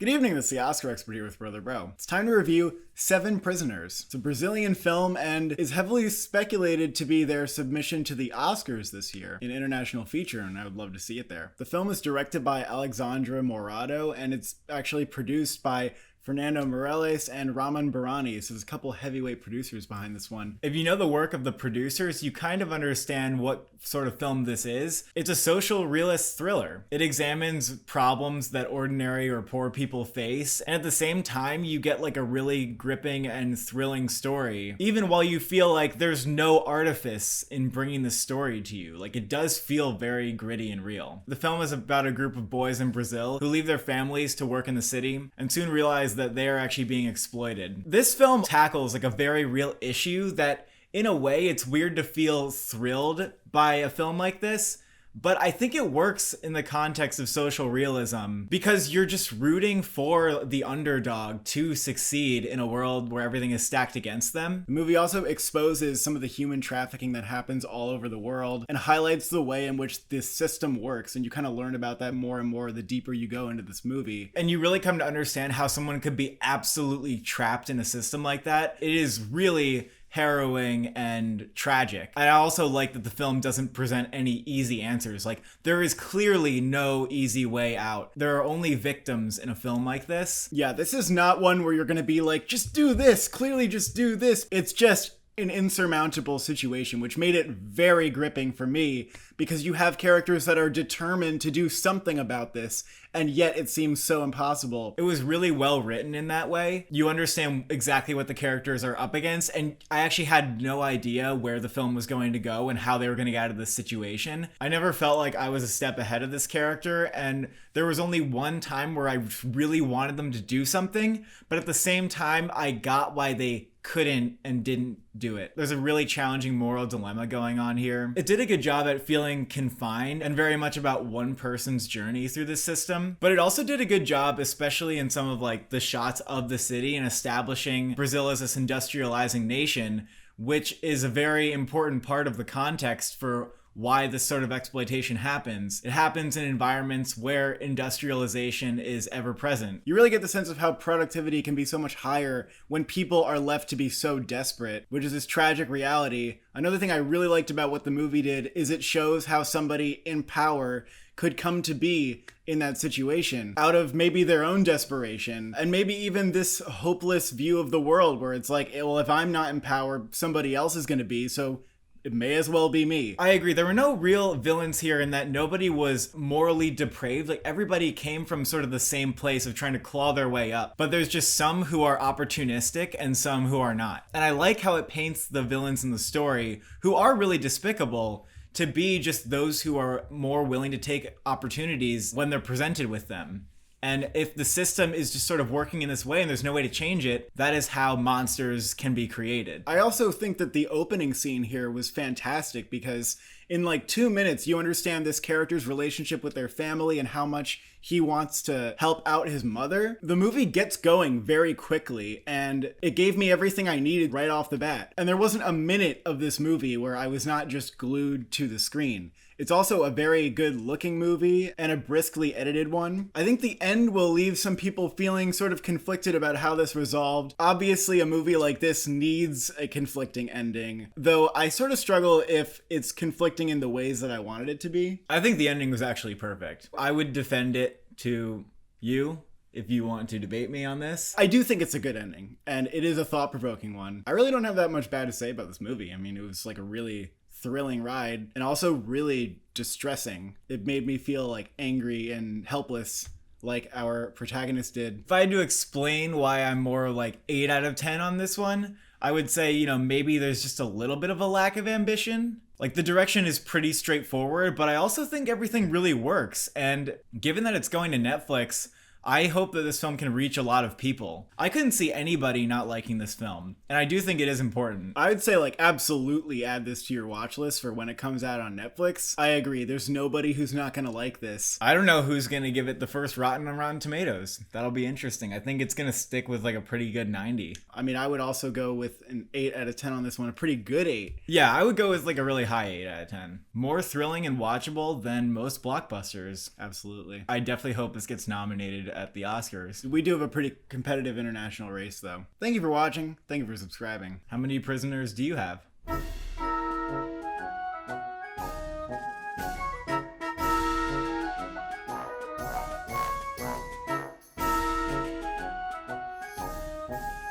Good evening, this is the Oscar Expert here with Brother Bro. It's time to review Seven Prisoners. It's a Brazilian film and is heavily speculated to be their submission to the Oscars this year, an international feature, and I would love to see it there. The film is directed by Alexandra Morado, and it's actually produced by Fernando Meirelles and Raman Barani, so there's a couple heavyweight producers behind this one. If you know the work of the producers, you kind of understand what sort of film this is. It's a social realist thriller. It examines problems that ordinary or poor people face, and at the same time, you get like a really gripping and thrilling story, even while you feel like there's no artifice in bringing the story to you. Like, it does feel very gritty and real. The film is about a group of boys in Brazil who leave their families to work in the city and soon realize that they are actually being exploited. This film tackles like a very real issue that, in a way, it's weird to feel thrilled by a film like this, but I think it works in the context of social realism because you're just rooting for the underdog to succeed in a world where everything is stacked against them. The movie also exposes some of the human trafficking that happens all over the world and highlights the way in which this system works, and you kind of learn about that more and more the deeper you go into this movie. And you really come to understand how someone could be absolutely trapped in a system like that. It is really harrowing and tragic. I also like that the film doesn't present any easy answers. Like, there is clearly no easy way out. There are only victims in a film like this. Yeah, this is not one where you're gonna be like, just do this, clearly just do this. It's just an insurmountable situation, which made it very gripping for me because you have characters that are determined to do something about this, and yet it seems so impossible. It was really well written in that way. You understand exactly what the characters are up against, and I actually had no idea where the film was going to go and how they were going to get out of this situation. I never felt like I was a step ahead of this character, and there was only one time where I really wanted them to do something, but at the same time, I got why they couldn't and didn't do it. There's a really challenging moral dilemma going on here. It did a good job at feeling confined and very much about one person's journey through this system, but it also did a good job, especially in some of like the shots of the city and establishing Brazil as this industrializing nation, which is a very important part of the context for why this sort of exploitation happens. It happens in environments where industrialization is ever present. You really get the sense of how productivity can be so much higher when people are left to be so desperate, which is this tragic reality. Another thing I really liked about what the movie did is it shows how somebody in power could come to be in that situation out of maybe their own desperation and maybe even this hopeless view of the world where it's like, well, if I'm not in power, somebody else is going to be, so it may as well be me. I agree. There were no real villains here in that nobody was morally depraved. Like, everybody came from sort of the same place of trying to claw their way up. But there's just some who are opportunistic and some who are not. And I like how it paints the villains in the story, who are really despicable, to be just those who are more willing to take opportunities when they're presented with them. And if the system is just sort of working in this way and there's no way to change it, that is how monsters can be created. I also think that the opening scene here was fantastic because in like 2 minutes, you understand this character's relationship with their family and how much he wants to help out his mother. The movie gets going very quickly, and it gave me everything I needed right off the bat. And there wasn't a minute of this movie where I was not just glued to the screen. It's also a very good looking movie and a briskly edited one. I think the end will leave some people feeling sort of conflicted about how this resolved. Obviously, a movie like this needs a conflicting ending, though I sort of struggle if it's conflicting in the ways that I wanted it to be. I think the ending was actually perfect. I would defend it to you if you want to debate me on this. I do think it's a good ending, and it is a thought-provoking one. I really don't have that much bad to say about this movie. I mean, it was like a really thrilling ride and also really distressing. It made me feel like angry and helpless like our protagonist did. If I had to explain why I'm more like 8 out of 10 on this one, I would say, maybe there's just a little bit of a lack of ambition. Like, the direction is pretty straightforward, but I also think everything really works. And given that it's going to Netflix, I hope that this film can reach a lot of people. I couldn't see anybody not liking this film, and I do think it is important. I would say, absolutely add this to your watch list for when it comes out on Netflix. I agree, there's nobody who's not gonna like this. I don't know who's gonna give it the first Rotten on Rotten Tomatoes. That'll be interesting. I think it's gonna stick with a pretty good 90. I mean, I would also go with an 8 out of 10 on this one, a pretty good 8. Yeah, I would go with a really high 8 out of 10. More thrilling and watchable than most blockbusters. Absolutely. I definitely hope this gets nominated at the Oscars. We do have a pretty competitive international race, though. Thank you for watching. Thank you for subscribing. How many prisoners do you have?